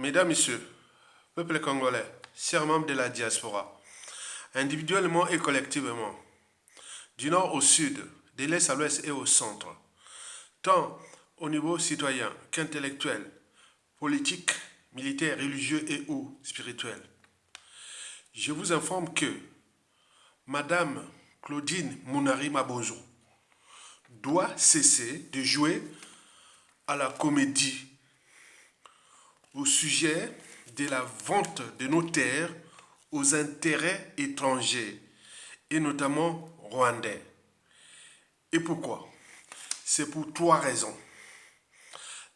Mesdames, Messieurs, peuple congolais, chers membres de la diaspora, individuellement et collectivement, du nord au sud, de l'est à l'ouest et au centre, tant au niveau citoyen qu'intellectuel, politique, militaire, religieux et ou spirituel. Je vous informe que Madame Claudine Mounari Mabonzo doit cesser de jouer à la comédie au sujet de la vente de nos terres aux intérêts étrangers et notamment rwandais. Et pourquoi? C'est pour trois raisons.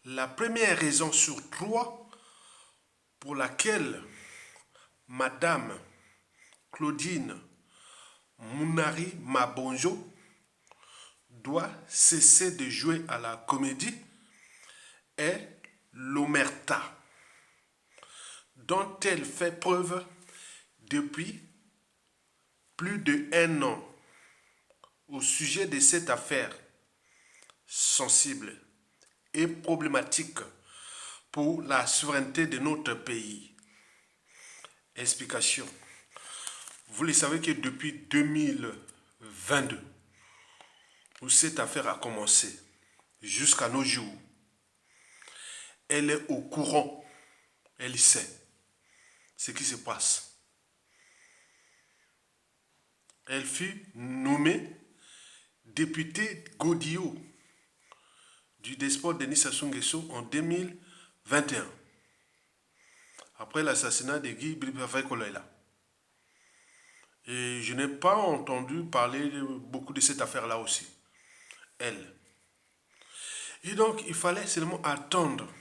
La première raison sur trois pour laquelle Madame Claudine Mounari Mabonzo doit cesser de jouer à la comédie est l'omerta dont elle fait preuve depuis plus d'1 an au sujet de cette affaire sensible et problématique pour la souveraineté de notre pays. Explication. Vous le savez que depuis 2022, où cette affaire a commencé, jusqu'à nos jours, elle est au courant, elle sait ce qui se passe. Elle fut nommée députée Godillot du despote Denis Sassou Nguesso en 2021, après l'assassinat de Guy Bilbafay Kolela. Et je n'ai pas entendu parler beaucoup de cette affaire-là aussi, elle. Et donc, il fallait seulement attendre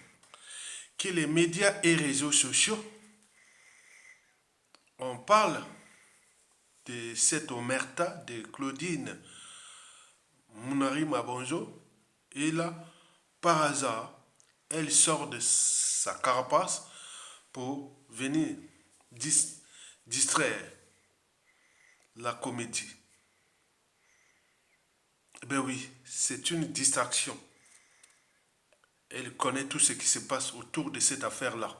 que les médias et réseaux sociaux on parle de cette omerta de Claudine Mounari Mabonzo et là, par hasard, elle sort de sa carapace pour venir distraire la comédie. Ben oui, c'est une distraction. Elle connaît tout ce qui se passe autour de cette affaire-là.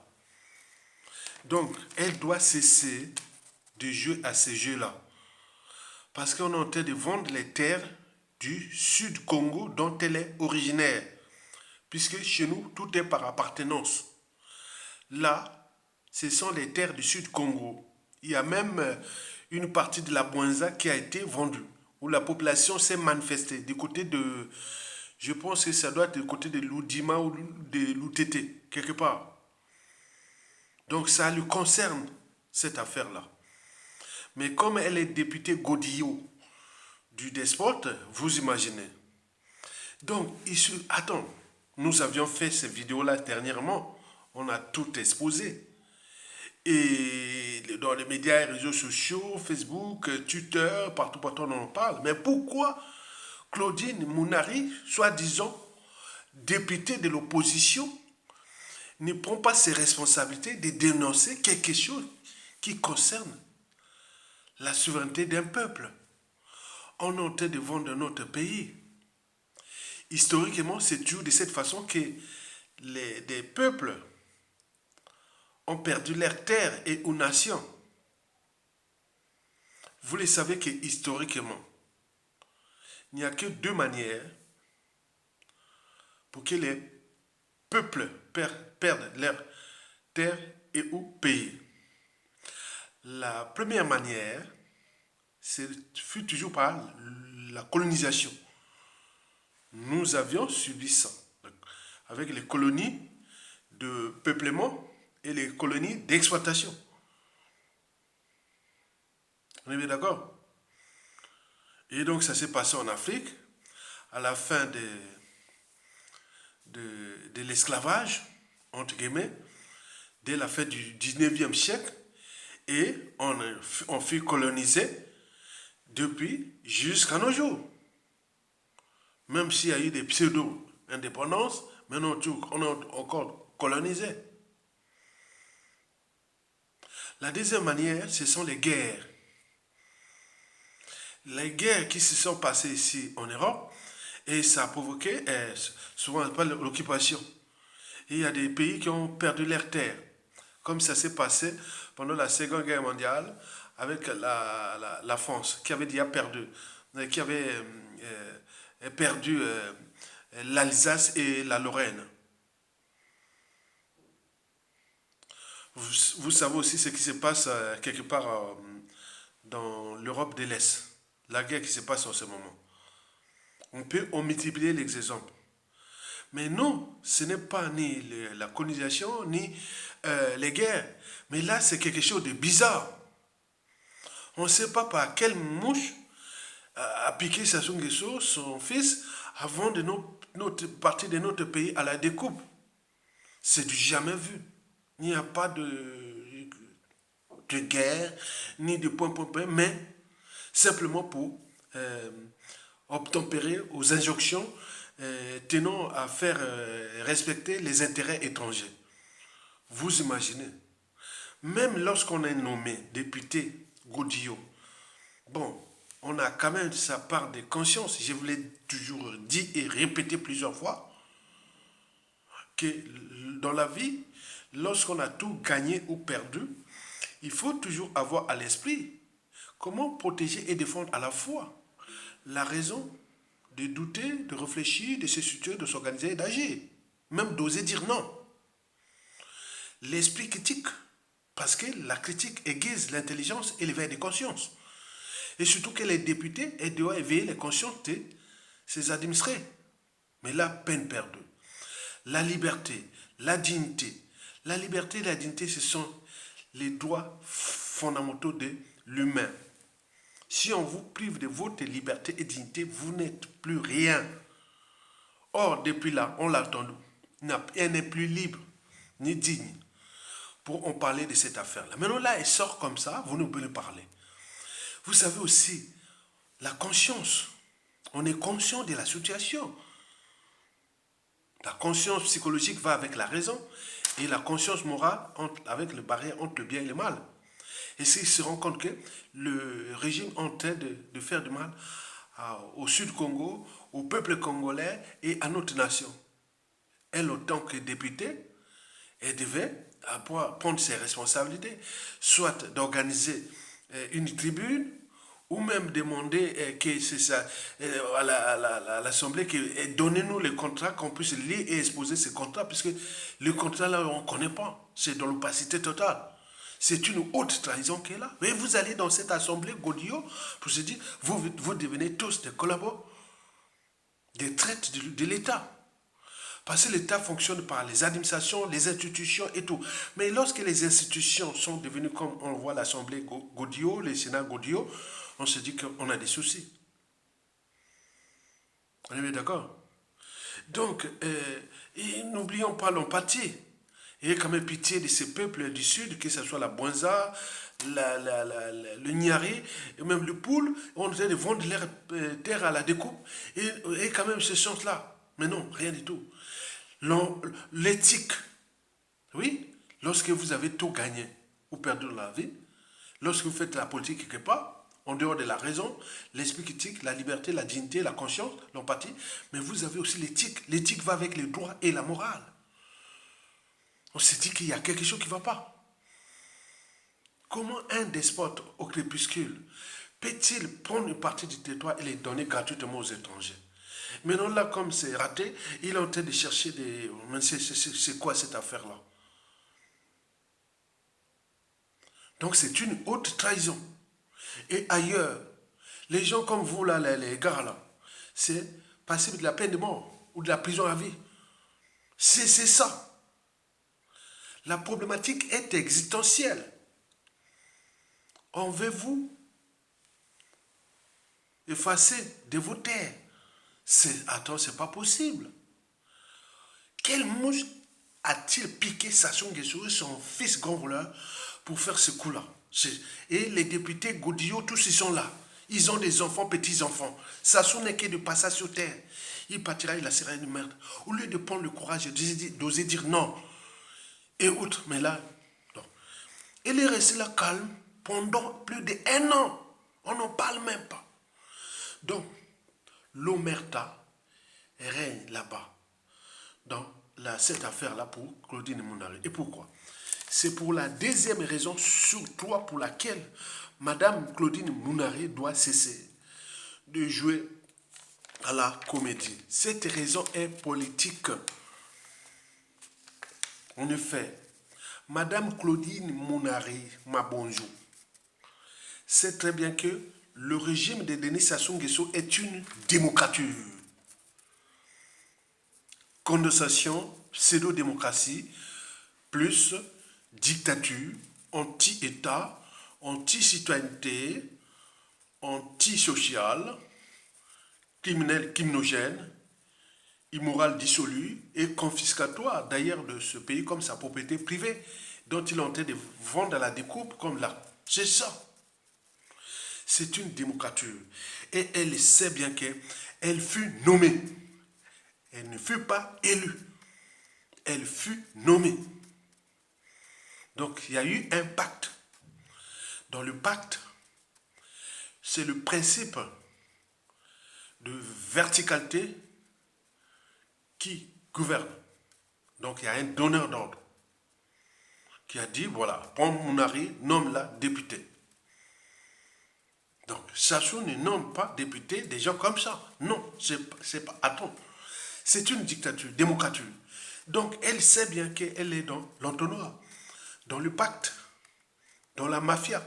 Donc, elle doit cesser de jouer à ces jeux-là. Parce qu'on est en train de vendre les terres du Sud Congo dont elle est originaire. Puisque chez nous, tout est par appartenance. Là, ce sont les terres du Sud Congo. Il y a même une partie de la Bouenza qui a été vendue, où la population s'est manifestée du côté de, je pense que ça doit être du côté de Loudima ou de Loutete, quelque part. Donc ça lui concerne, cette affaire-là. Mais comme elle est députée Godillot du despote, vous imaginez. Donc, attends, nous avions fait ces vidéos-là dernièrement, on a tout exposé. Et dans les médias et réseaux sociaux, Facebook, Twitter, partout on en parle. Mais pourquoi Claudine Mounari, soi-disant députée de l'opposition, ne prend pas ses responsabilités de dénoncer quelque chose qui concerne la souveraineté d'un peuple? On est en train de vendre notre pays. Historiquement, c'est toujours de cette façon que des peuples ont perdu leurs terres et aux nations. Vous le savez que historiquement, il n'y a que deux manières pour que les peuples perdent leurs terres et ou pays. La première manière, fut toujours par la colonisation. Nous avions subi ça, avec les colonies de peuplement et les colonies d'exploitation. On est bien d'accord? Et donc ça s'est passé en Afrique, à la fin de l'esclavage, entre guillemets, dès la fin du 19e siècle, et on fut colonisé depuis jusqu'à nos jours. Même s'il y a eu des pseudo-indépendances, maintenant on est encore colonisé. La deuxième manière, ce sont les guerres. Les guerres qui se sont passées ici en Europe, et ça a provoqué souvent l'occupation. Et il y a des pays qui ont perdu leurs terres. comme ça s'est passé pendant la Seconde Guerre mondiale avec la France, qui avait déjà perdu, qui avait perdu l'Alsace et la Lorraine. Vous savez aussi ce qui se passe quelque part dans l'Europe de l'Est, la guerre qui se passe en ce moment. On peut en multiplier les exemples. Mais non, ce n'est pas ni la colonisation, ni les guerres. Mais là, c'est quelque chose de bizarre. On ne sait pas par quelle mouche a piqué Sassou Nguesso, son fils, avant de notre partie de notre pays à la découpe. C'est du jamais vu. Il n'y a pas de guerre, ni de point, mais simplement pour obtempérer aux injonctions tenant à faire respecter les intérêts étrangers. Vous imaginez, même lorsqu'on est nommé député Godillot, bon, on a quand même sa part de conscience. Je vous l'ai toujours dit et répété plusieurs fois, que dans la vie, lorsqu'on a tout gagné ou perdu, il faut toujours avoir à l'esprit comment protéger et défendre à la fois la raison de douter, de réfléchir, de se situer, de s'organiser et d'agir. Même d'oser dire non. L'esprit critique, parce que la critique aiguise l'intelligence et l'éveil des consciences. Et surtout que les députés doivent éveiller les consciences de ses administrés. Mais là, peine perdue. La liberté, la dignité. La liberté et la dignité, ce sont les droits fondamentaux de l'humain. Si on vous prive de votre liberté et dignité, vous n'êtes plus rien. Or, depuis là, on l'a entendu. Elle n'est plus libre, ni digne, pour en parler de cette affaire-là. Maintenant, là, elle sort comme ça, vous ne pouvez pas parler. Vous savez aussi, la conscience. On est conscient de la situation. La conscience psychologique va avec la raison et la conscience morale avec le barrière entre le bien et le mal. Et s'il se rend compte que le régime est en train de faire du mal au Sud Congo, au peuple congolais et à notre nation. Elle, en tant que députée, elle devait prendre ses responsabilités, soit d'organiser une tribune, ou même demander que c'est ça, à l'Assemblée que donnez-nous les contrats, qu'on puisse lire et exposer ces contrats, puisque les contrats là, on ne connaît pas. C'est dans l'opacité totale. C'est une haute trahison qui est là. Mais vous allez dans cette assemblée Godillot pour se dire, vous devenez tous des collaborateurs, des traites de l'État. Parce que l'État fonctionne par les administrations, les institutions et tout. Mais lorsque les institutions sont devenues comme on voit l'Assemblée Godillot, le Sénat Godillot, on se dit qu'on a des soucis. On est bien d'accord? Donc, n'oublions pas l'empathie. Ayez quand même pitié de ces peuples du Sud, que ce soit la Bouinza, le Niari, et même le Poule, on essaie de vendre leur terre à la découpe, et quand même ce sens-là. Mais non, rien du tout. L'éthique, oui, lorsque vous avez tout gagné ou perdu dans la vie, lorsque vous faites la politique quelque part, en dehors de la raison, l'esprit critique, la liberté, la dignité, la conscience, l'empathie, mais vous avez aussi l'éthique. L'éthique va avec les droits et la morale. On se dit qu'il y a quelque chose qui ne va pas. Comment un despote au crépuscule peut-il prendre une partie du territoire et les donner gratuitement aux étrangers? Maintenant là, comme c'est raté, il est en train de chercher des... C'est quoi cette affaire-là? Donc c'est une haute trahison. Et ailleurs, les gens comme vous là, les gars là, c'est passible de la peine de mort ou de la prison à vie. C'est ça. La problématique est existentielle. Envez-vous effacer de vos terres? Attends, c'est pas possible. Quelle mouche a-t-il piqué Sassou Nguesso, son fils grand voleur, pour faire ce coup-là? Et les députés Godillot, tous ils sont là. Ils ont des enfants, petits-enfants. Sassou n'est que de passage sur terre. Il partira, il la sera une merde. Au lieu de prendre le courage d'oser dire non. Et autres, mais là, non. Il est resté là calme pendant plus d'1 an. On n'en parle même pas. Donc, l'omerta règne là-bas, dans cette affaire-là pour Claudine Mounari. Et pourquoi? C'est pour la deuxième raison, surtout pour laquelle Madame Claudine Mounari doit cesser de jouer à la comédie. Cette raison est politique. En effet, Madame Claudine Mounari Mabonjou sait très bien que le régime de Denis Sassou Nguesso est une démocrature. Condensation, pseudo-démocratie, plus dictature, anti-État, anti-citoyenneté, anti-social, criminel, criminogène, immoral dissolu et confiscatoire d'ailleurs de ce pays comme sa propriété privée dont il est en train de vendre à la découpe comme là. C'est ça. C'est une démocrature. Et elle sait bien qu'elle fut nommée. Elle ne fut pas élue. Elle fut nommée. Donc il y a eu un pacte. Dans le pacte, c'est le principe de verticalité qui gouverne. Donc il y a un donneur d'ordre qui a dit, voilà, prends Mounari, nomme-la députée. Donc Sassou ne nomme pas député des gens comme ça. Non, c'est pas. Attends, c'est une dictature, démocrature. Donc elle sait bien qu'elle est dans l'entonnoir, dans le pacte, dans la mafia.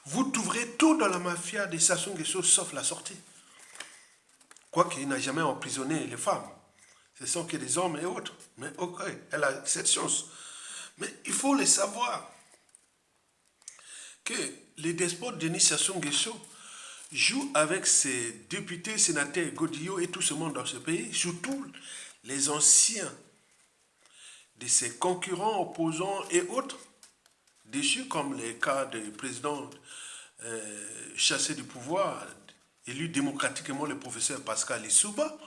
Vous trouverez tout dans la mafia de Sassou Nguesso sauf la sortie. Quoiqu'il n'a jamais emprisonné les femmes. Ce sont que des hommes et autres. Mais ok, elle a cette chance. Mais il faut le savoir que les despotes Denis Sassou Nguesso jouent avec ses députés, sénateurs, Godillot et tout ce monde dans ce pays, surtout les anciens de ses concurrents, opposants et autres, déchus comme les cas des présidents chassés du pouvoir, élu démocratiquement le professeur Pascal Lissouba,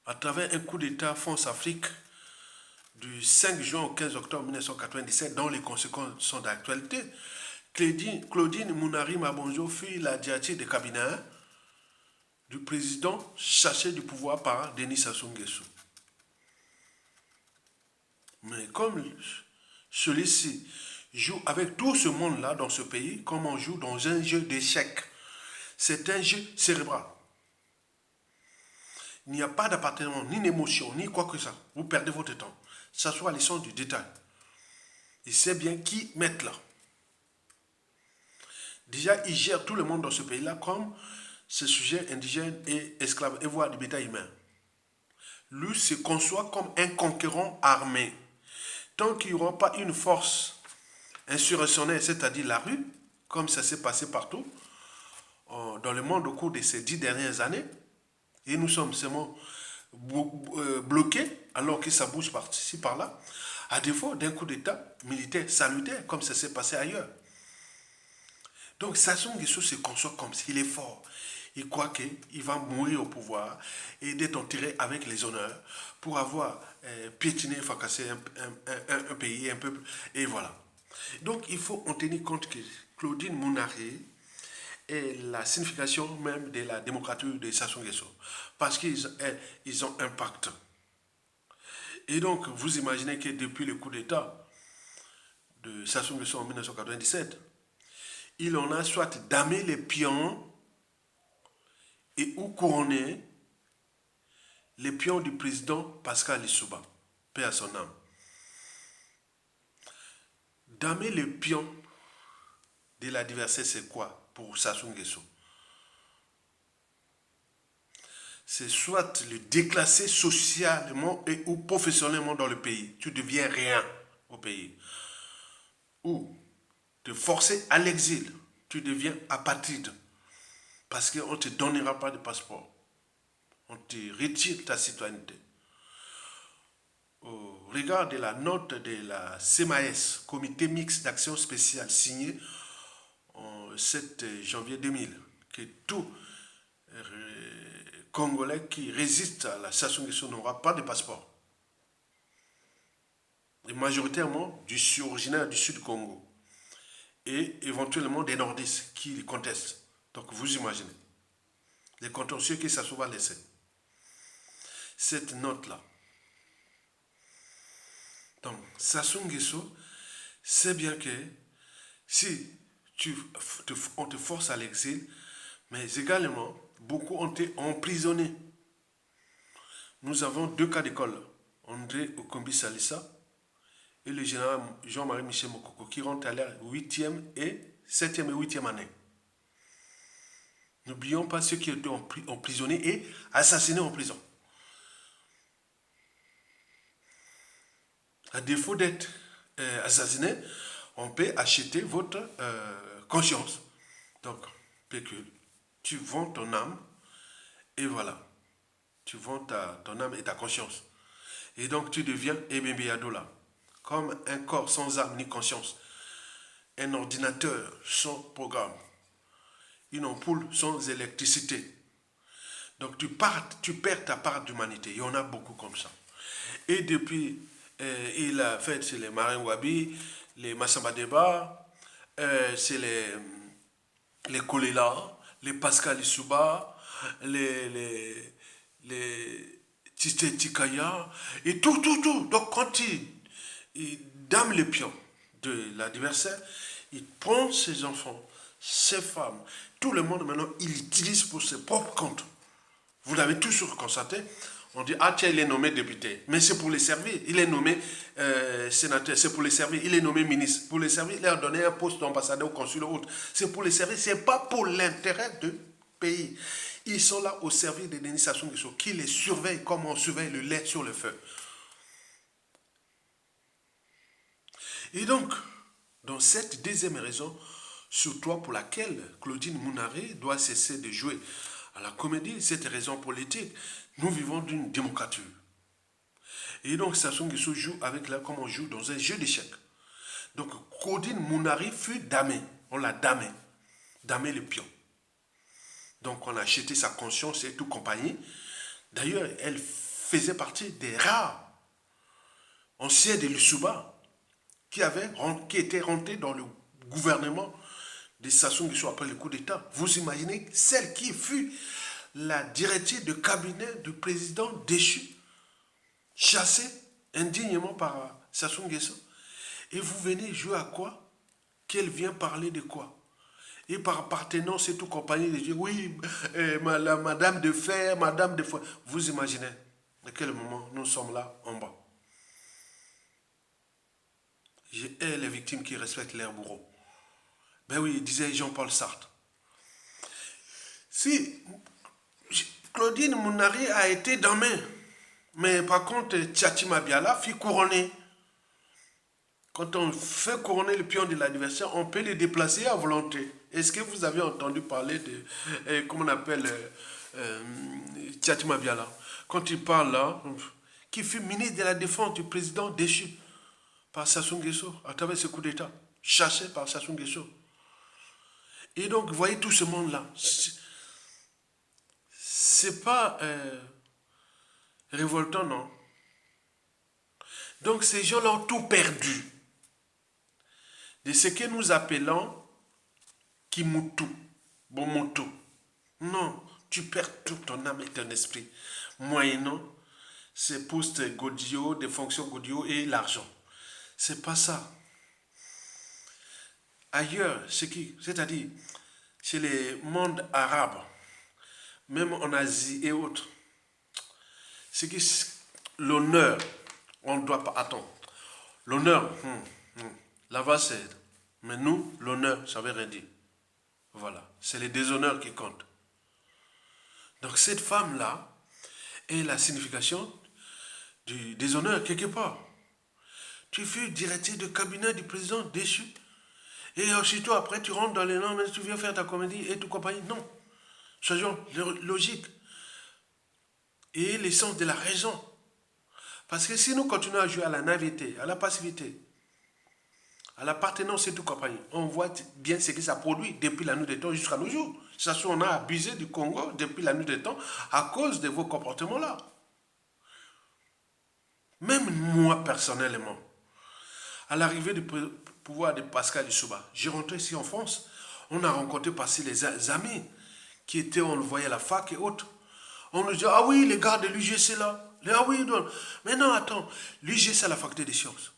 à travers un coup d'État France-Afrique du 5 juin au 15 octobre 1997, dont les conséquences sont d'actualité. Claudine Mounari Mabonjou fut la directrice de cabinet du président chassé du pouvoir par Denis Sassou Nguesso. Mais comme celui-ci joue avec tout ce monde-là dans ce pays, comme on joue dans un jeu d'échecs, c'est un jeu cérébral. Il n'y a pas d'appartenance, ni d'émotion, ni quoi que ça. Vous perdez votre temps. Ça soit les sons du détail. Il sait bien qui mettre là. Déjà, il gère tout le monde dans ce pays-là comme ce sujet indigène et esclave, et voire du bétail humain. Lui se conçoit comme un conquérant armé. Tant qu'il n'y aura pas une force insurrectionnelle, c'est-à-dire la rue, comme ça s'est passé partout dans le monde au cours de ces 10 dernières années, et nous sommes seulement bloqués alors que ça bouge par-ci, par-là, à défaut d'un coup d'État militaire salutaire, comme ça s'est passé ailleurs. Donc Sassou Nguesso se conçoit comme s'il est fort. Il croit qu'il va mourir au pouvoir et d'être enterré avec les honneurs pour avoir piétiné, fracassé un pays, un peuple, et voilà. Donc il faut en tenir compte que Claudine Mounari est la signification même de la démocratie de Sassou Nguesso. Parce qu'ils ont un pacte. Et donc, vous imaginez que depuis le coup d'État de Sassou Nguesso en 1997, il en a soit damé les pions et ou couronné les pions du président Pascal Lissouba, paix à son âme. Damer les pions de l'adversaire, c'est quoi pour Sassou Nguesso? C'est soit le déclasser socialement et ou professionnellement dans le pays. Tu deviens rien au pays. Ou te forcer à l'exil. Tu deviens apatride. Parce qu'on ne te donnera pas de passeport. On te retire ta citoyenneté. Au regard de la note de la CMAS, Comité mixte d'action spéciale, signée en 7 janvier 2000, que tout Congolais qui résiste à la Sassou Nguesso n'aura pas de passeport. Et majoritairement originaires du sud Congo. Et éventuellement des nordistes qui les contestent. Donc vous imaginez les contentieux que Sassou va laisser. Cette note-là. Donc Sassou Nguesso c'est bien que si on te force à l'exil, mais également, beaucoup ont été emprisonnés. Nous avons 2 cas d'école. André Okombi Salissa et le général Jean-Marie Michel Mokoko qui rentrent à leur 8e et 7e et 8e année. N'oublions pas ceux qui ont été emprisonnés et assassinés en prison. À défaut d'être assassiné, on peut acheter votre conscience. Donc, pécule, tu vends ton âme et voilà. Tu vends ton âme et ta conscience. Et donc, tu deviens Ebembe Adola. Comme un corps sans âme ni conscience. Un ordinateur sans programme. Une ampoule sans électricité. Donc, tu perds ta part d'humanité. Il y en a beaucoup comme ça. Et depuis, il a fait, c'est les Marins Wabi, les Massamba Deba, c'est les Kolela, les Pascal Issouba, les Tite Tikaya, et tout. Donc quand il dame les pions de l'adversaire, il prend ses enfants, ses femmes, tout le monde maintenant, il utilise pour ses propres comptes. Vous l'avez toujours constaté. On dit, ah tiens, il est nommé député. Mais c'est pour les servir. Il est nommé sénateur, c'est pour les servir. Il est nommé ministre. Pour les servir, il leur donné un poste d'ambassadeur ou consul ou autre. C'est pour les servir. Ce n'est pas pour l'intérêt du pays. Ils sont là au service des Denis Sassou Nguesso qui les surveillent comme on surveille le lait sur le feu. Et donc, dans cette deuxième raison, surtout pour laquelle Claudine Mounari doit cesser de jouer à la comédie, cette raison politique, nous vivons d'une démocratie. Et donc, Sassou Nguesso joue avec là comme on joue dans un jeu d'échecs. Donc, Claudine Mounari fut damée. On l'a damé le pion. Donc, on a acheté sa conscience et tout compagnie. D'ailleurs, elle faisait partie des rares anciens de l'Issouba qui étaient rentrés dans le gouvernement de Sassou Nguesso après le coup d'État. Vous imaginez celle qui fut la directrice de cabinet du président déchu, chassée indignement par Sassou Nguesso. Et vous venez jouer à quoi? Qu'elle vient parler de quoi? Et par appartenance et tout compagnie de dire, oui, la madame de fer, madame de foi. Vous imaginez à quel moment nous sommes là en bas. J'ai les victimes qui respectent leurs bourreaux. Ben oui, disait Jean-Paul Sartre. Si Claudine Mounari a été damnée, mais par contre, Tchatchi Mabiala fit couronner. Quand on fait couronner le pion de l'adversaire, on peut le déplacer à volonté. Est-ce que vous avez entendu parler de, comment on appelle, Tchatchi Mabiala? Quand il parle là, qui fut ministre de la Défense du président déchu par Sassou Nguesso à travers ce coup d'État, chassé par Sassou Nguesso. Et donc, vous voyez tout ce monde-là. C'est pas révoltant, non? Donc, ces gens-là ont tout perdu. De ce que nous appelons Kimutu, Bomoto. Non, tu perds tout ton âme et ton esprit. Moyennant ces postes Godio, des fonctions Godio et l'argent. C'est pas ça. Ailleurs, c'est-à-dire chez les mondes arabes, même en Asie et autres, c'est que l'honneur, on ne doit pas attendre. L'honneur, là-bas c'est. Mais nous, l'honneur, ça veut rien dire. Voilà, c'est les déshonneurs qui comptent. Donc cette femme-là est la signification du déshonneur quelque part. Tu fus directeur de cabinet du président déchu. Et aussitôt après, tu rentres dans les normes, tu viens faire ta comédie et tout compagnie. Non. Soyons logiques. Et l'essence de la raison. Parce que si nous continuons à jouer à la naïveté, à la passivité, à l'appartenance et tout compagnie, on voit bien ce que ça produit depuis la nuit des temps jusqu'à nos jours. Ça, on a abusé du Congo depuis la nuit des temps à cause de vos comportements-là. Même moi, personnellement, à l'arrivée du pouvoir de Pascal Issouba, j'ai rentré ici en France, on a rencontré passer les amis qui étaient, on le voyait à la fac et autres. On nous dit, ah oui, les gars de l'UGC là. Ah oui, non. Mais non, attends, l'UGC c'est la faculté des sciences.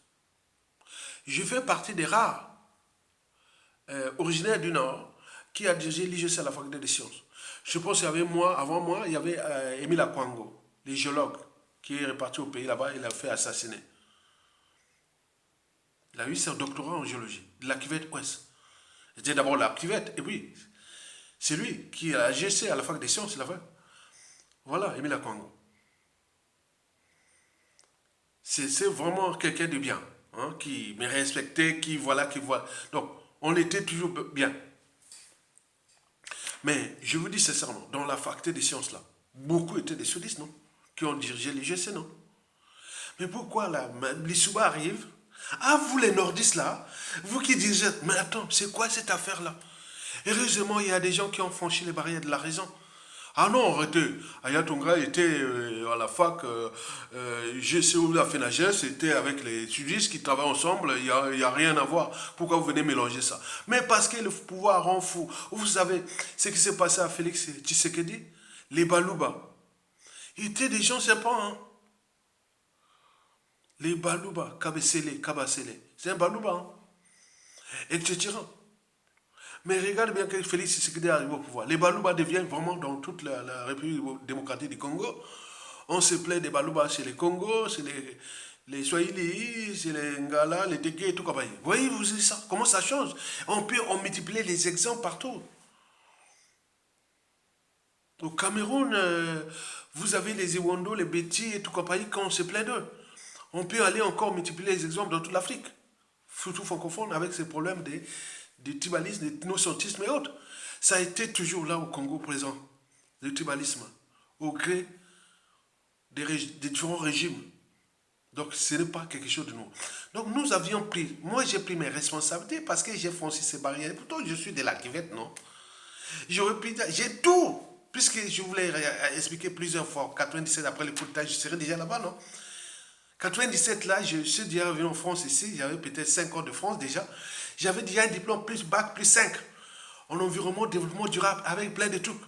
Je fais partie des rares originaires du Nord qui a dirigé l'IGC à la faculté des sciences. Je pense qu'il y avait moi, avant moi, il y avait Émile Akwango, le géologue, qui est reparti au pays là-bas, il a fait assassiner. Il a eu son doctorat en géologie, de la cuvette ouest. C'était d'abord la cuvette, et puis c'est lui qui a GC à la fac des sciences, il a fait. Voilà, Émile Akwango. C'est vraiment quelqu'un de bien, hein, qui me respectait, qui voilà, qui voit. Donc, on était toujours bien. Mais je vous dis sincèrement, dans la faculté des sciences là, beaucoup étaient des sudistes, non? Qui ont dirigé l'IGC, non? Mais pourquoi là, l'Issouba arrive? Ah, vous les nordistes là, vous qui dirigez, mais attends, c'est quoi cette affaire-là? Heureusement, il y a des gens qui ont franchi les barrières de la raison. Ah non, arrêtez. Ayatonga était à la fac, GCO, la FENAGES, c'était avec les sudistes qui travaillent ensemble, il n'y a rien à voir. Pourquoi vous venez mélanger ça? Mais parce que le pouvoir rend fou. Vous savez ce qui s'est passé à Félix Tshisekedi? Les Balouba. Ils étaient des gens sympas, hein? Les Balouba, Kabasele. C'est un Balouba, hein? Etc. Mais regarde bien que Félix Tshisekedi arrive au pouvoir. Les Balouba deviennent vraiment dans toute la République démocratique du Congo. On se plaint des Balouba chez les Congo, chez les Swahili, chez les Ngala, les Teke et tout comme ça. Voyez-vous ça? Comment ça change? On multiplie les exemples partout. Au Cameroun, vous avez les Iwando, les Betty et tout comme ça, quand on se plaint d'eux. On peut aller encore multiplier les exemples dans toute l'Afrique, surtout francophone, avec ces problèmes de tribalisme, d'ethnocentisme et autres. Ça a été toujours là au Congo présent, le tribalisme, au gré des différents régimes. Donc ce n'est pas quelque chose de nouveau. Donc nous avions pris, moi j'ai pris mes responsabilités parce que j'ai franchi ces barrières. Pourtant je suis de la cuvette, non? J'aurais pu dire, j'ai tout, puisque je voulais expliquer plusieurs fois, 97 après le coup d'État, je serais déjà là-bas, non? 97 là, je suis déjà venu en France ici, j'avais peut-être 5 ans de France déjà. J'avais déjà un diplôme plus bac plus 5 en environnement, développement durable avec plein de trucs.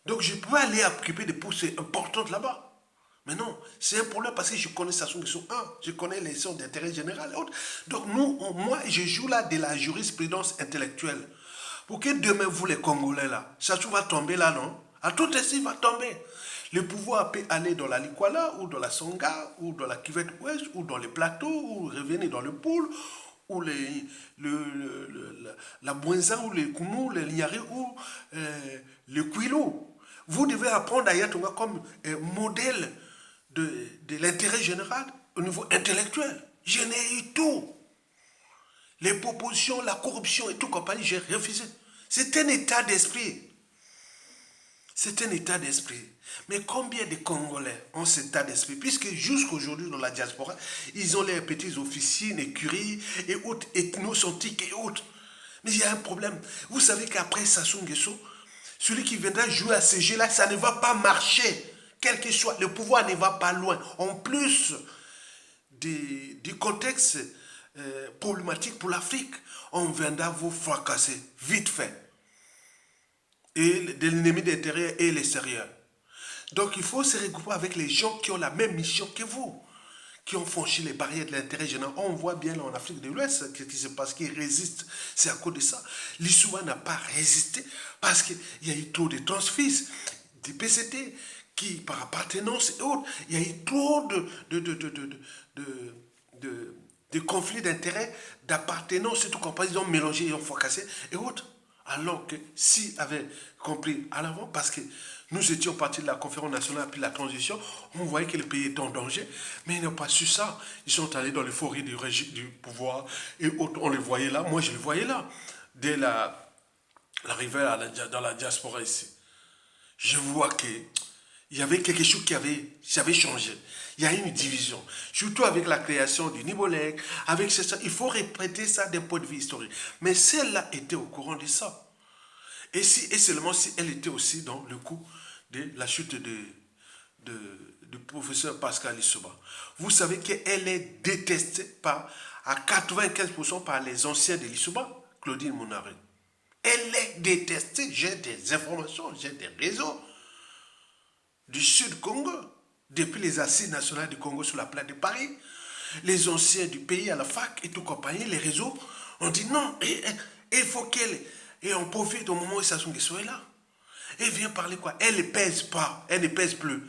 Donc je pouvais aller occuper des postes importantes là-bas. Mais non, c'est un problème parce que je connais Sassou Nguesso 1, je connais les sons d'intérêt général et autres. Donc moi, je joue là de la jurisprudence intellectuelle. Pour que demain, vous les Congolais là, Sassou va tomber là, non? À tout ainsi, il va tomber. Le pouvoir peut aller dans la Likwala, ou dans la Songa, ou dans la Cuvette Ouest, ou dans les plateaux, ou revenir dans le Poul, ou la Bouenza, ou les Koumou, les Lignari, ou le Kouilou. Vous devez apprendre à Yatonga comme modèle de l'intérêt général au niveau intellectuel. Je n'ai eu tout. Les propositions, la corruption et tout compagnie, j'ai refusé. C'est un état d'esprit. C'est un état d'esprit. Mais combien de Congolais ont cet état d'esprit? Puisque jusqu'aujourd'hui, dans la diaspora, ils ont les petits officiers, écuries et autres, ethnocentriques et autres. Mais il y a un problème. Vous savez qu'après Sassou Nguesso, celui qui viendra jouer à ce jeu-là, ça ne va pas marcher. Quel que soit, le pouvoir ne va pas loin. En plus du contexte problématique pour l'Afrique, on viendra vous fracasser vite fait. Et de l'ennemi d'intérieur et l'extérieur. Donc il faut se regrouper avec les gens qui ont la même mission que vous, qui ont franchi les barrières de l'intérêt général. On voit bien là en Afrique de l'Ouest ce qui se passe, qui résiste. C'est à cause de ça. L'Issouba n'a pas résisté parce qu'il y a eu trop de transfis, des PCT, qui par appartenance et autres, il y a eu trop de conflits d'intérêts, d'appartenance et tout comme ils ont mélangé, ils ont fracassé et autres. Alors que s'ils avaient compris à l'avant, parce que nous étions partis de la conférence nationale puis la transition, on voyait que le pays était en danger, mais ils n'ont pas su ça. Ils sont allés dans l'euphorie du pouvoir et autres, on les voyait là. Moi, je les voyais là, dès l'arrivée dans la diaspora ici. Je vois qu'il y avait quelque chose qui avait changé. Il y a une division, surtout avec la création du Nibolek, avec ça. Il faut répéter ça d'un point de vue historique. Mais celle-là était au courant de ça. Et seulement si elle était aussi dans le coup de la chute du professeur Pascal Lissouba. Vous savez qu'elle est détestée à 95% par les anciens de Lissouba, Claudine Mounari. Elle est détestée. J'ai des informations, j'ai des réseaux du Sud Congo, depuis les assises nationales du Congo sur la place de Paris. les anciens du pays à la fac et tout compagnie, les réseaux, on dit non, et il faut qu'elle, et on profite au moment où Sassou Nguesso est là. Elle vient parler quoi? Elle ne pèse pas, elle ne pèse plus.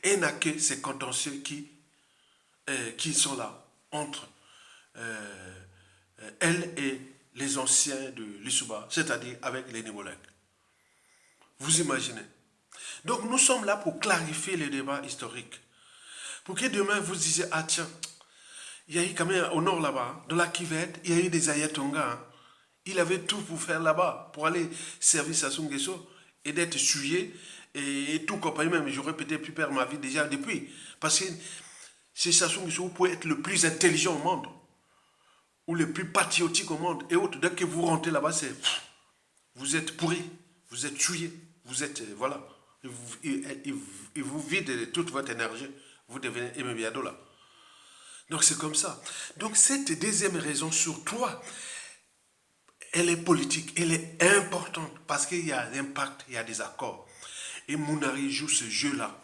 Elle n'a que ces contentieux qui sont là, entre elle et les anciens de l'Issouba, c'est-à-dire avec les Némolèques. Vous imaginez? Donc nous sommes là pour clarifier les débats historiques. Pour que demain vous disiez, ah tiens, il y a eu quand même au nord là-bas, dans la Kivette, il y a eu des Ayatonga. Hein. Il avait tout pour faire là-bas, pour aller servir Sassou Nguesso et d'être souillé et tout compagnie même. J'aurais peut-être pu perdre ma vie déjà depuis. Parce que c'est Sassou Nguesso, vous pouvez être le plus intelligent au monde ou le plus patriotique au monde. Et autres, dès que vous rentrez là-bas, c'est vous êtes pourri, vous êtes souillé, vous êtes, voilà. Il vous vide toute votre énergie, vous devenez Aimé Biado là. Donc c'est comme ça. Donc cette deuxième raison sur toi, elle est politique, elle est importante parce qu'il y a un impact, il y a des accords. Et Mounari joue ce jeu-là.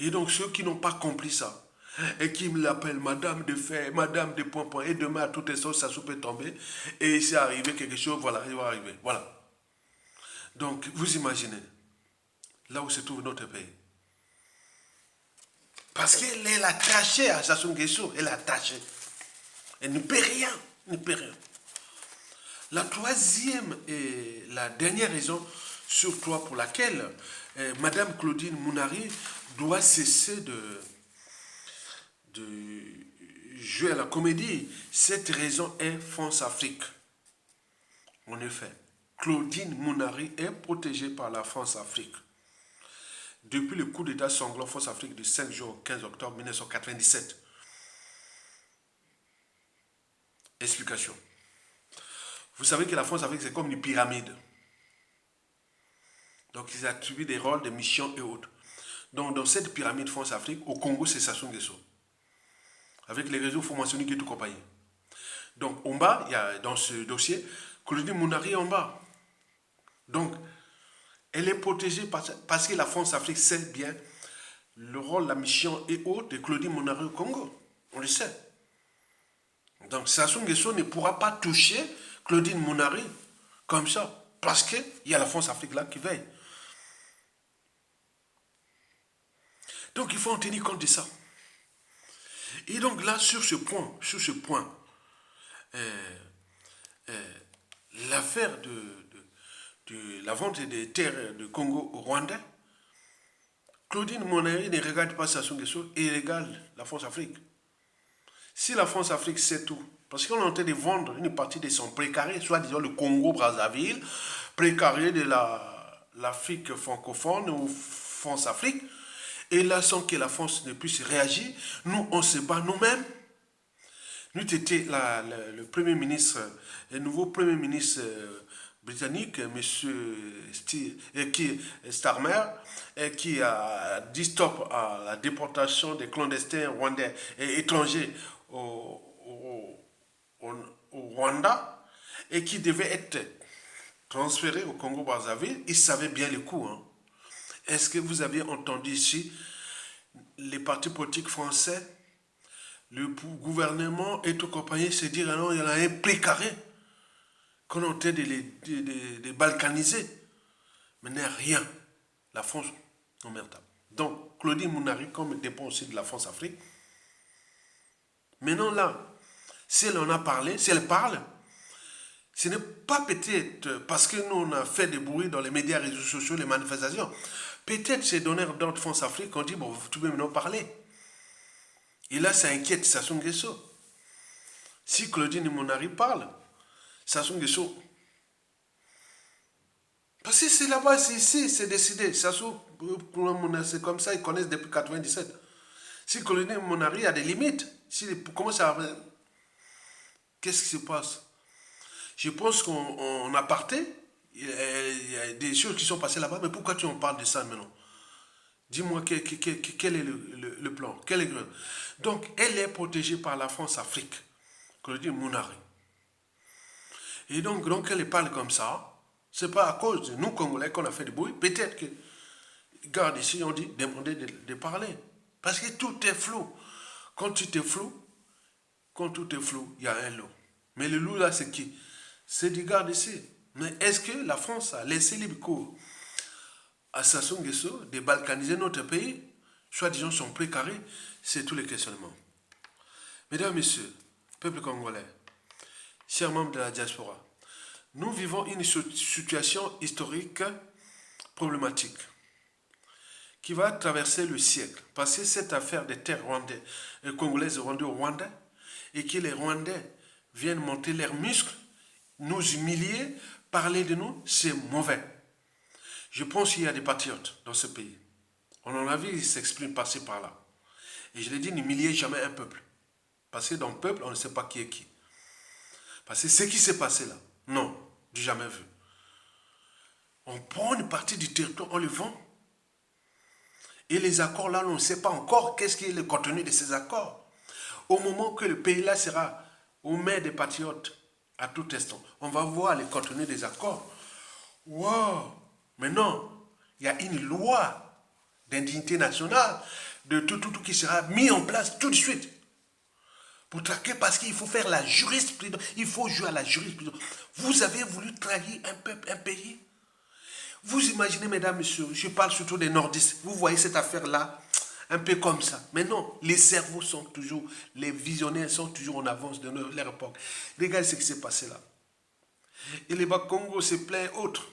Et donc ceux qui n'ont pas compris ça, et qui me l'appellent Madame de Fer, Madame de Point Point, et demain à toutes les sauces, ça peut tomber, et c'est arrivé quelque chose, voilà, il va arriver, voilà. Donc vous imaginez, là où se trouve notre pays. Parce qu'elle est attachée à Sassou Nguesso, elle est attachée. Elle ne peut rien, elle ne peut rien. La troisième et la dernière raison sur toi pour laquelle Madame Claudine Mounari doit cesser de jouer à la comédie, cette raison est France-Afrique. En effet, Claudine Mounari est protégée par la France-Afrique. Depuis le coup d'état sanglant France-Afrique du 5 juin au 15 octobre 1997. Explication. Vous savez que la France-Afrique, c'est comme une pyramide. Donc, ils attribuent des rôles, des missions et autres. Donc, dans cette pyramide France-Afrique, au Congo, c'est Sassou Nguesso. Avec les réseaux formationniques et tout compagnie. Donc, en bas, il y a dans ce dossier, Claudine Mounari en bas. Donc, elle est protégée parce que la France-Afrique sait bien le rôle, la mission et autres de Claudine Mounari au Congo. On le sait. Donc, Sassou Nguesso ne pourra pas toucher Claudine Mounari comme ça. Parce qu'il y a la France-Afrique là qui veille. Donc, il faut en tenir compte de ça. Et donc là, sur ce point, l'affaire de la vente des terres de Congo au Rwanda, Claudine Mounari ne regarde pas Sassou Nguesso et regarde la France-Afrique. Si la France-Afrique sait tout, parce qu'on est en train de vendre une partie de son précaré, soit disons le Congo-Brazzaville, précaré de l'Afrique francophone ou France-Afrique, et là, sans que la France ne puisse réagir, nous, on se bat nous-mêmes. Nous étions le Premier ministre, le nouveau Premier ministre britannique, M. Starmer, qui a dit stop à la déportation des clandestins rwandais et étrangers au Rwanda, et qui devait être transféré au Congo-Brazzaville. Il savait bien le coup. Hein. Est-ce que vous avez entendu ici les partis politiques français, le gouvernement et tout compagnie se dire non, il y en a un précaré qu'on est en train de balkaniser. Mais n'est rien. La France, non merde. Donc, Claudine Mounari, comme dépend aussi de la France-Afrique, maintenant là, si elle en a parlé, si elle parle, ce n'est pas peut-être parce que nous on a fait des bruits dans les médias, réseaux sociaux, les manifestations. Peut-être ces donneurs d'ordre France-Afrique ont dit, bon, vous pouvez maintenant parler. Et là, ça inquiète Sassou Nguesso. Si Claudine Mounari parle, Sassou Nguesso, parce que c'est là-bas, c'est ici, c'est décidé. Sassou, c'est comme ça, ils connaissent depuis 1997. Si Claudine Mounari a des limites, comment ça... Qu'est-ce qui se passe? Je pense qu'en aparté, il y a des choses qui sont passées là-bas, mais pourquoi tu en parles de ça maintenant? Dis-moi quel est le plan, quel est Donc, elle est protégée par la France-Afrique, Claudine Mounari. Et donc elle parle comme ça, c'est pas à cause de nous, Congolais, qu'on a fait du bruit. Peut-être que, regarde ici, on dit, demander de parler. Parce que tout est flou. Quand tu te floues, quand tout est flou, il y a un loup. Mais le loup là, c'est qui? C'est du garde ici. Mais est-ce que la France a laissé libre cours à Sassou Nguesso de balkaniser notre pays? Soit disant son précaré, c'est tous les questionnements. Mesdames, Messieurs, peuple congolais, chers membres de la diaspora, nous vivons une situation historique problématique qui va traverser le siècle. Parce que cette affaire des terres rwandaises, congolaises rendues au Rwanda, et que les Rwandais viennent monter leurs muscles, nous humilier, parler de nous, c'est mauvais. Je pense qu'il y a des patriotes dans ce pays. On en a vu, ils s'expriment par-ci par-là. Et je l'ai dit, n'humiliez jamais un peuple. Parce que dans le peuple, on ne sait pas qui est qui. Parce que ce qui s'est passé là, non, du jamais vu. On prend une partie du territoire, on le vend. Et les accords là, on ne sait pas encore qu'est-ce qui est le contenu de ces accords. Au moment que le pays là sera aux mains des patriotes, à tout instant, on va voir le contenu des accords. Wow! Mais non, il y a une loi d'indignité nationale, de tout qui sera mis en place tout de suite. Pour traquer, parce qu'il faut faire la jurisprudence, il faut jouer à la jurisprudence. Vous avez voulu trahir un peuple, un pays. Vous imaginez, mesdames, messieurs, je parle surtout des nordistes, vous voyez cette affaire-là, un peu comme ça. Mais non, les cerveaux sont toujours, les visionnaires sont toujours en avance de leur époque. Regardez ce qui s'est passé là. Et les Bas-Congo se plaint autre.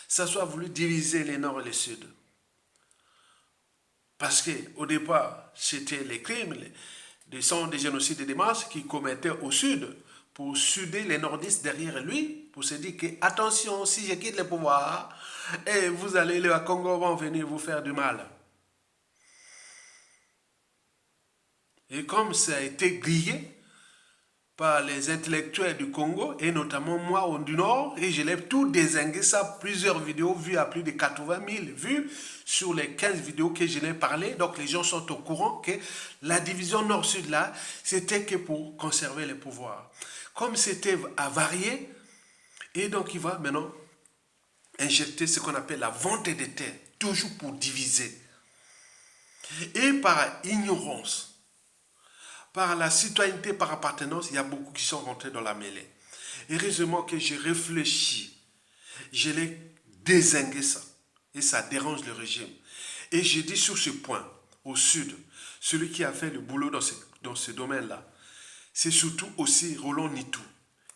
Ça soit voulu diviser les nord et les sud. Parce qu'au départ, c'était les crimes, des génocides et des masses qui commettaient au sud pour suder les nordistes derrière lui, pour se dire que, attention, si je quitte le pouvoir, et vous allez, les Congo vont venir vous faire du mal. Et comme ça a été grillé par les intellectuels du Congo, et notamment moi du Nord, et je l'ai tout dézingué, ça, plusieurs vidéos vues à plus de 80 000 vues sur les 15 vidéos que je l'ai parlé. Donc les gens sont au courant que la division Nord-Sud là, c'était que pour conserver les pouvoirs. Comme c'était avarié, et donc il va maintenant injecter ce qu'on appelle la vente des terres, toujours pour diviser. Et par ignorance, par la citoyenneté, par appartenance, il y a beaucoup qui sont rentrés dans la mêlée. Heureusement que j'ai réfléchi, je l'ai dézingué ça, et ça dérange le régime. Et j'ai dit sur ce point, au sud, celui qui a fait le boulot dans ce domaine-là, c'est surtout aussi Roland Nitou,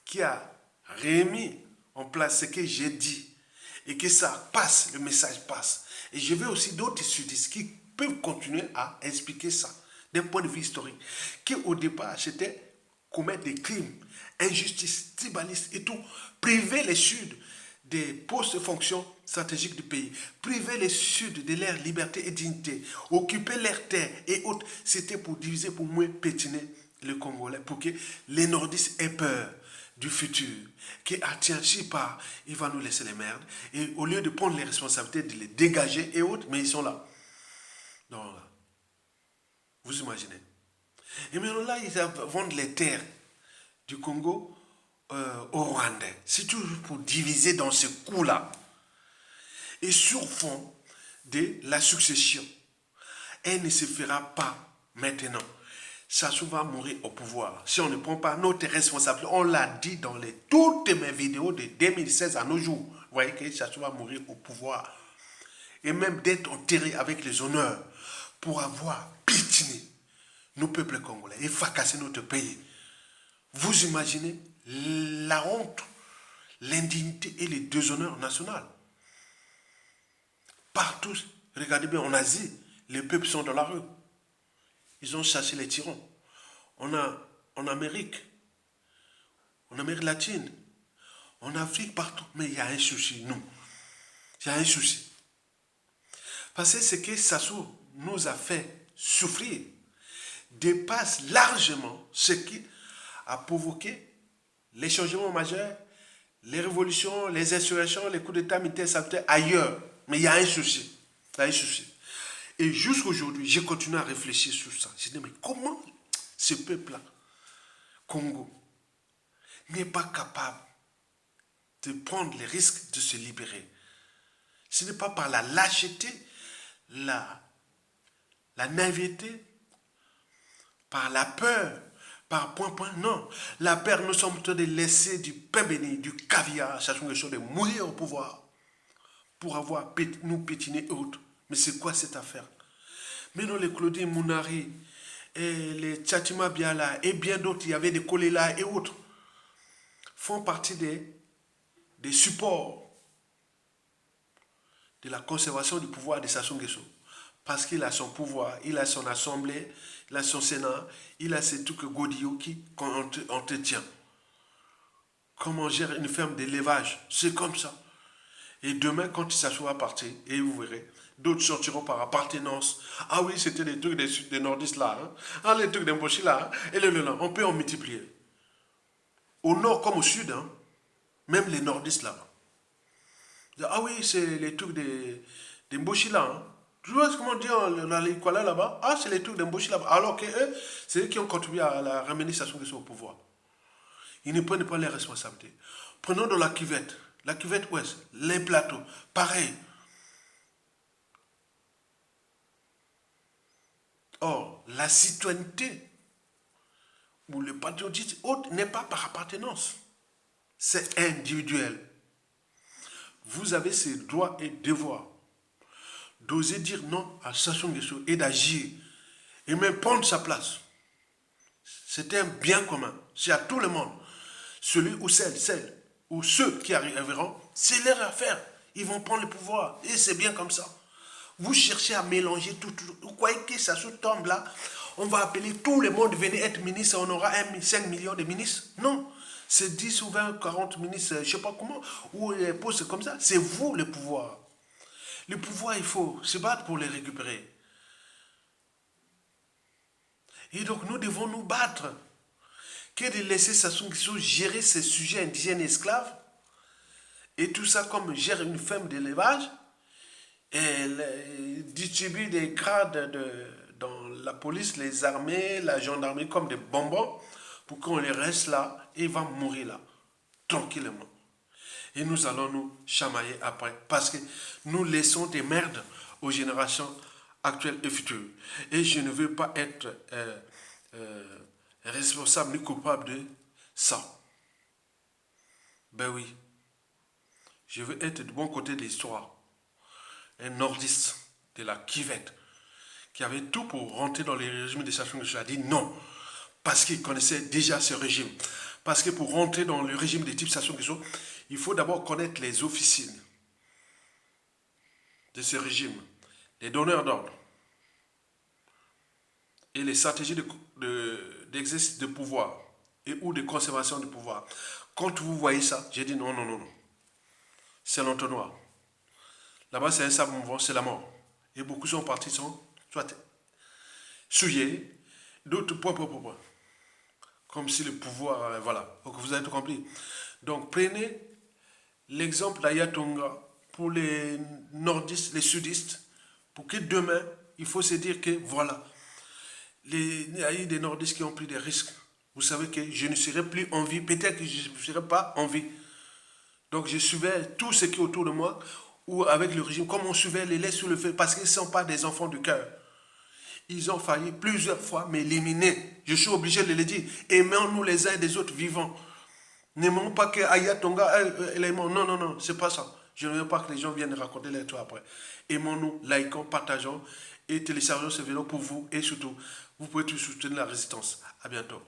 qui a remis en place ce que j'ai dit, et que ça passe, le message passe. Et je veux aussi d'autres sudistes qui peuvent continuer à expliquer ça d'un point de vue historique, qui au départ c'était commettre des crimes, injustice, tribalisme et tout, priver les Suds des postes de fonction stratégiques du pays, priver les Suds de leur liberté et dignité, occuper leurs terres et autres, c'était pour diviser, pour moins pétiner le Congolais, pour que les nordistes aient peur du futur, que ah tiens, si pas, il va nous laisser les merdes, et au lieu de prendre les responsabilités, de les dégager et autres, mais ils sont là. Donc, vous imaginez. Et maintenant là, ils vendent les terres du Congo au Rwandais. C'est toujours pour diviser dans ce coup-là. Et sur fond de la succession. Elle ne se fera pas maintenant. Sassou va mourir au pouvoir. Si on ne prend pas notre responsabilité, on l'a dit dans toutes mes vidéos de 2016 à nos jours. Vous voyez que Sassou va mourir au pouvoir. Et même d'être enterré avec les honneurs pour avoir pitié nos peuples congolais et fracasser notre pays. Vous imaginez la honte, l'indignité et les déshonneurs nationaux. Partout, regardez bien en Asie, les peuples sont dans la rue. Ils ont chassé les tyrans. On a en Amérique latine, en Afrique, partout. Mais il y a un souci, nous. Il y a un souci. Parce que ce que Sassou nous a fait souffrir dépasse largement ce qui a provoqué les changements majeurs, les révolutions, les insurrections, les coups d'État militaires salutaires ailleurs. Mais il y a un souci. Il y a un souci. Et jusqu'aujourd'hui, j'ai continué à réfléchir sur ça. Je dis, mais comment ce peuple-là, Congo, n'est pas capable de prendre les risques de se libérer? Ce n'est pas par la lâcheté, la naïveté, par la peur, par point, non. La peur, nous sommes en train de laisser du pain béni, du caviar, sachant que chose de mourir au pouvoir pour avoir nous pétiner et autres. Mais c'est quoi cette affaire? Mais non, les Claudine Mounari, et les Tchatima Biala et bien d'autres, il y avait des Kolela et autres, font partie des supports de la conservation du pouvoir de Sassou Nguesso. Parce qu'il a son pouvoir, il a son assemblée, il a son sénat, il a ces trucs Godillot qui entretient. Comment on gère une ferme d'élevage, c'est comme ça. Et demain, quand il s'assoit à partir, et vous verrez, d'autres sortiront par appartenance. Ah oui, c'était des trucs des nordistes là. Hein? Ah, les trucs des Mboshi là. Hein? Et on peut en multiplier. Au nord comme au sud, hein? Même les nordistes là. Ah oui, c'est les trucs des Mboshi là. Hein? Tu vois comment dire dans les Kuala là-bas? Ah, c'est les trucs des Mboshi là-bas. Alors que eux, c'est eux qui ont contribué à la ramener Sassou Nguesso au pouvoir. Ils ne prennent pas les responsabilités. Prenons dans la cuvette ouest, les plateaux, pareil. Or, la citoyenneté ou le patriotisme autre n'est pas par appartenance. C'est individuel. Vous avez ces droits et devoirs d'oser dire non à Sassou Nguesso et d'agir et même prendre sa place. C'est un bien commun. C'est à tout le monde. Celui ou celle ou ceux qui arriveront, c'est leur affaire. Ils vont prendre le pouvoir. Et c'est bien comme ça. Vous cherchez à mélanger tout. Vous croyez que ça se tombe là? On va appeler tout le monde, venir être ministre, on aura 5 millions de ministres? Non. C'est 10 ou 20, 40 ministres, je ne sais pas comment, ou les postes comme ça. C'est vous le pouvoir. Le pouvoir, il faut se battre pour les récupérer. Et donc, nous devons nous battre. Que de laisser Sassou Nguesso gérer ces sujets indigènes et esclaves, et tout ça comme gère une ferme d'élevage, et distribue des grades dans la police, les armées, la gendarmerie comme des bonbons, pour qu'on les reste là, et ils vont mourir là, tranquillement. Et nous allons nous chamailler après, parce que nous laissons des merdes aux générations actuelles et futures. Et je ne veux pas être responsable ni coupable de ça. Ben oui, je veux être du bon côté de l'histoire. Un nordiste de la Kivette qui avait tout pour rentrer dans les régimes de Sassou Nguesso a dit non, parce qu'il connaissait déjà ce régime. Parce que pour rentrer dans le régime de type Sassou Nguesso, il faut d'abord connaître les officines de ce régime, les donneurs d'ordre et les stratégies d'exercice de pouvoir et ou de conservation du pouvoir. Quand vous voyez ça, j'ai dit non, non, non, non. C'est l'entonnoir. Là-bas, c'est un sable mouvant, c'est la mort. Et beaucoup sont partis, sont soit souillés, d'autres point. Comme si le pouvoir, voilà. Donc vous avez tout compris. Donc prenez l'exemple d'Ayatonga pour les nordistes, les sudistes, pour que demain, il faut se dire que voilà, il y a eu des nordistes qui ont pris des risques. Vous savez que je ne serai plus en vie, peut-être que je ne serai pas en vie. Donc je suivais tout ce qui est autour de moi, ou avec le régime, comme on suivait les laits sous le feu, parce qu'ils ne sont pas des enfants du cœur. Ils ont failli plusieurs fois m'éliminer. Je suis obligé de le dire. Aimons-nous les uns des autres vivants. N'aimons pas que Aya Tonga, elle est morte. Non, non, non, c'est pas ça. Je ne veux pas que les gens viennent raconter les trucs après. Aimons-nous, likons, partageons et téléchargeons ce vidéo pour vous et surtout, vous pouvez tout soutenir la résistance. À bientôt.